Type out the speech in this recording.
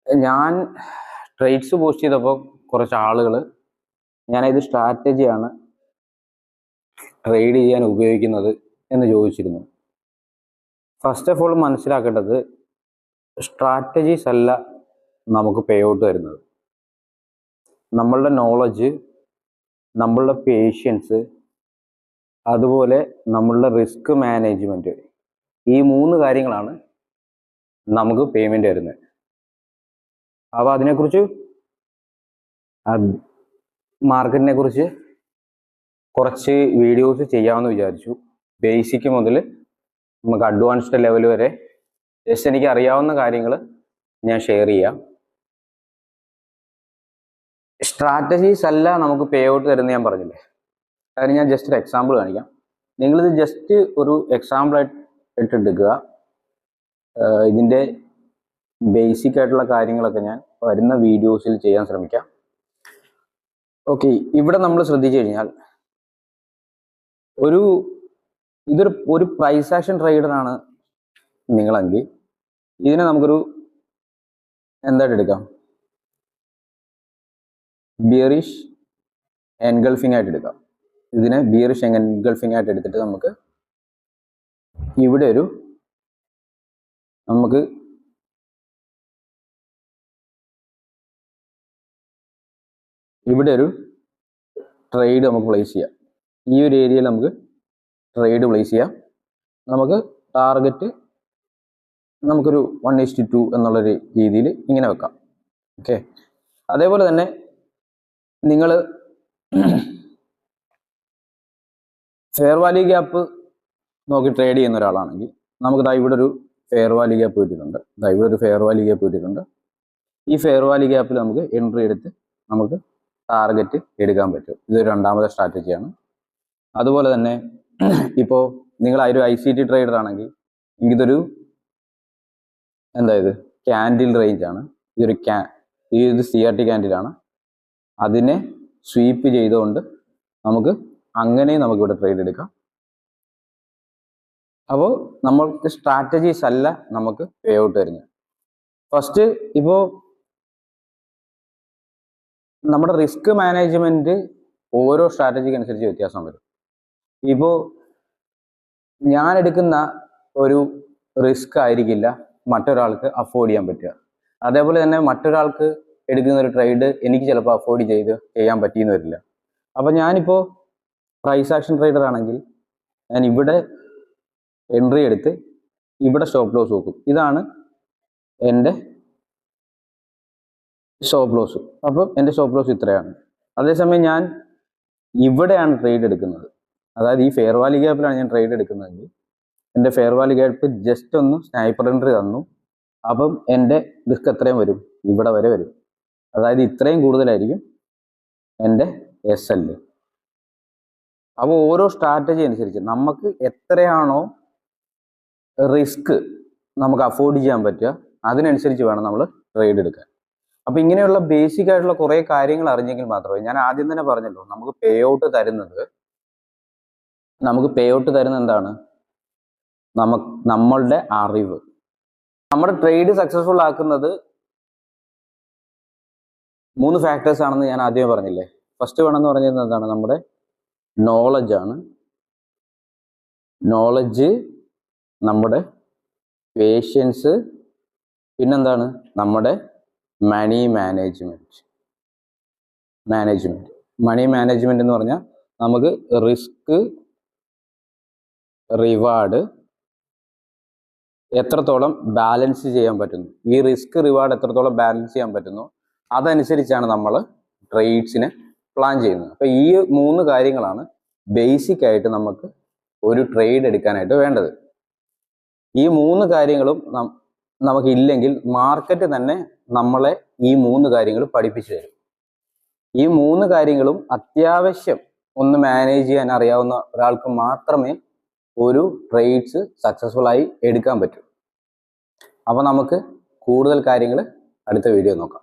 ഞാൻ trades post ചെയ്തപ്പോൾ കുറച്ച് ആളുകൾ ഞാനിത് സ്ട്രാറ്റജിയാണ് ട്രേഡ് ചെയ്യാൻ ഉപയോഗിക്കുന്നത് എന്ന് ചോദിച്ചിരുന്നു. ഫസ്റ്റ് ഓഫ് ഓൾ മനസ്സിലാക്കേണ്ടത്, സ്ട്രാറ്റജീസ് അല്ല നമുക്ക് പേ ഔട്ട് തരുന്നത്. നമ്മളുടെ നോളജ്, നമ്മളുടെ പേഷ്യൻസ്, അതുപോലെ നമ്മളുടെ റിസ്ക് മാനേജ്മെൻറ്റ്, ഈ 3 കാര്യങ്ങളാണ് നമുക്ക് പേയ്മെൻറ്റ് തരുന്നത്. അപ്പോൾ അതിനെക്കുറിച്ച്, മാർക്കറ്റിനെ കുറിച്ച് കുറച്ച് വീഡിയോസ് ചെയ്യാമെന്ന് വിചാരിച്ചു. ബേസിക് മുതൽ നമുക്ക് അഡ്വാൻസ്ഡ് ലെവൽ വരെ ജസ്റ്റ് എനിക്ക് അറിയാവുന്ന കാര്യങ്ങൾ ഞാൻ ഷെയർ ചെയ്യാം. സ്ട്രാറ്റജീസ് അല്ല നമുക്ക് പേ ഔട്ട് തരുന്നത് ഞാൻ പറഞ്ഞില്ലേ. അതിന് ഞാൻ ജസ്റ്റ് ഒരു എക്സാമ്പിൾ കാണിക്കാം. നിങ്ങളിത് ജസ്റ്റ് ഒരു എക്സാമ്പിളായിട്ട് എടുക്കുക. ഇതിൻ്റെ ബേസിക് ആയിട്ടുള്ള കാര്യങ്ങളൊക്കെ ഞാൻ വരുന്ന വീഡിയോസിൽ ചെയ്യാൻ ശ്രമിക്കാം. ഓക്കെ, ഇവിടെ നമ്മൾ ശ്രദ്ധിച്ചു കഴിഞ്ഞാൽ ഇതൊരു പ്രൈസ് ആക്ഷൻ ട്രേഡറാണ് നിങ്ങളെങ്കിൽ ഇതിനെ നമുക്കൊരു എന്തായിട്ട് എടുക്കാം, ബിയറിഷ് എൻഗൾഫിംഗ് ആയിട്ട് എടുക്കാം. ഇതിനെ ബിയറിഷ് എൻഗൾഫിംഗ് ആയിട്ട് എടുത്തിട്ട് നമുക്ക് ഇവിടെ ഒരു ട്രേഡ് നമുക്ക് പ്ലേസ് ചെയ്യാം. ഈ ഒരു ഏരിയയിൽ നമുക്ക് ട്രേഡ് പ്ലേസ് ചെയ്യാം. നമുക്ക് ടാർഗറ്റ് നമുക്കൊരു 1:2 എന്നുള്ളൊരു രീതിയിൽ ഇങ്ങനെ വെക്കാം. ഓക്കെ, അതേപോലെ തന്നെ നിങ്ങൾ ഫെയർ വാല്യൂ ഗ്യാപ്പ് നോക്കി ട്രേഡ് ചെയ്യുന്ന ഒരാളാണെങ്കിൽ നമുക്ക് ഇവിടെ ഒരു ഫെയർ വാല്യൂ ഗ്യാപ്പ് കിട്ടിയിട്ടുണ്ട്. ഇവിടെ ഒരു ഫെയർ വാല്യൂ ഗ്യാപ്പ് കിട്ടിയിട്ടുണ്ട്. ഈ ഫെയർ വാല്യൂ ഗ്യാപ്പിൽ നമുക്ക് എൻട്രി എടുത്ത് നമുക്ക് ടാർഗറ്റ് എടുക്കാൻ പറ്റും. ഇതൊരു രണ്ടാമത്തെ സ്ട്രാറ്റജിയാണ്. അതുപോലെ തന്നെ ഇപ്പോൾ നിങ്ങൾ ഒരു ICT ട്രേഡർ ആണെങ്കിൽ ഇതൊരു ഇത് ക്യാൻഡിൽ റേഞ്ച് ആണ്. ഇത് CRT ക്യാൻഡിലാണ്. അതിനെ സ്വീപ്പ് ചെയ്തുകൊണ്ട് അങ്ങനെയും നമുക്കിവിടെ ട്രേഡ് എടുക്കാം. അപ്പോൾ നമ്മൾക്ക് സ്ട്രാറ്റജീസ് അല്ല നമുക്ക് പേ ഔട്ട് തരുന്നത്. ഫസ്റ്റ്, ഇപ്പോൾ നമ്മുടെ റിസ്ക് മാനേജ്മെന്റ് ഓരോ സ്ട്രാറ്റജിക്ക് അനുസരിച്ച് വ്യത്യാസം വരും. ഇപ്പോൾ ഞാൻ എടുക്കുന്ന ഒരു റിസ്ക് ആയിരിക്കില്ല മറ്റൊരാൾക്ക് അഫോർഡ് ചെയ്യാൻ പറ്റുക. അതേപോലെ തന്നെ മറ്റൊരാൾക്ക് എടുക്കുന്ന ഒരു ട്രേഡ് എനിക്ക് ചിലപ്പോൾ അഫോർഡ് ചെയ്യാൻ പറ്റിയെന്ന് വരില്ല. അപ്പോൾ ഞാനിപ്പോൾ പ്രൈസ് ആക്ഷൻ ട്രേഡർ ആണെങ്കിൽ ഞാൻ ഇവിടെ എൻട്രി എടുത്ത് ഇവിടെ സ്റ്റോപ്പ് ലോസ് നോക്കും. ഇതാണ് എൻ്റെ സ്റ്റോപ്പ് ലോസ്. അപ്പം എൻ്റെ സ്റ്റോപ്പ് ലോസ് ഇത്രയാണ്. അതേസമയം ഞാൻ ഇവിടെയാണ് ട്രേഡ് എടുക്കുന്നത്, അതായത് ഈ ഫെയർ വാല്യൂ ഗ്യാപ്പിലാണ് ഞാൻ ട്രേഡ് എടുക്കുന്നതെങ്കിൽ എൻ്റെ ഫെയർ വാല്യൂ ഗ്യാപ്പ് ജസ്റ്റ് ഒന്ന് സ്നൈപ്പർ എൻട്രി തന്നു. അപ്പം എൻ്റെ റിസ്ക് എത്രയും വരും, ഇവിടെ വരെ വരും. അതായത് ഇത്രയും കൂടുതലായിരിക്കും എൻ്റെ SL. അപ്പോൾ ഓരോ സ്ട്രാറ്റജി അനുസരിച്ച് നമുക്ക് എത്രയാണോ റിസ്ക് നമുക്ക് അഫോർഡ് ചെയ്യാൻ പറ്റുക അതിനനുസരിച്ച് വേണം നമ്മൾ ട്രേഡ് എടുക്കാൻ. അപ്പോൾ ഇങ്ങനെയുള്ള ബേസിക് ആയിട്ടുള്ള കുറേ കാര്യങ്ങൾ അറിഞ്ഞെങ്കിൽ മാത്രമേ, ഞാൻ ആദ്യം തന്നെ പറഞ്ഞല്ലോ, നമുക്ക് പേ ഔട്ട് തരുന്നത് എന്താണ്, നമ്മളുടെ അറിവ്. നമ്മുടെ ട്രേഡ് സക്സസ്ഫുൾ ആക്കുന്നത് 3 ഫാക്ടേഴ്സ് ആണെന്ന് ഞാൻ ആദ്യമേ പറഞ്ഞില്ലേ. ഫസ്റ്റ് വേണമെന്ന് പറഞ്ഞിരുന്നത് എന്താണ്, നമ്മുടെ നോളജ് ആണ്. നോളജ്, നമ്മുടെ പേഷ്യൻസ്, പിന്നെന്താണ്, നമ്മുടെ മണി മാനേജ്മെന്റ്. മണി മാനേജ്മെന്റ് എന്ന് പറഞ്ഞാൽ നമുക്ക് റിസ്ക് റിവാർഡ് എത്രത്തോളം ബാലൻസ് ചെയ്യാൻ പറ്റുന്നു, ഈ റിസ്ക് റിവാർഡ് എത്രത്തോളം ബാലൻസ് ചെയ്യാൻ പറ്റുന്നു, അതനുസരിച്ചാണ് നമ്മൾ ട്രേഡ്സിനെ പ്ലാൻ ചെയ്യുന്നത്. അപ്പോൾ ഈ 3 കാര്യങ്ങളാണ് ബേസിക് ആയിട്ട് നമുക്ക് ഒരു ട്രേഡ് എടുക്കാനായിട്ട് വേണ്ടത്. ഈ 3 കാര്യങ്ങളും നമുക്കില്ലെങ്കിൽ മാർക്കറ്റ് തന്നെ നമ്മളെ ഈ 3 കാര്യങ്ങൾ പഠിപ്പിച്ചു തരും. ഈ 3 കാര്യങ്ങളും അത്യാവശ്യം ഒന്ന് മാനേജ് ചെയ്യാൻ അറിയാവുന്ന ഒരാൾക്ക് മാത്രമേ ഒരു ട്രേഡ്സ് സക്സസ്ഫുൾ ആയി എടുക്കാൻ പറ്റൂ. അപ്പോൾ നമുക്ക് കൂടുതൽ കാര്യങ്ങൾ അടുത്ത വീഡിയോ നോക്കാം.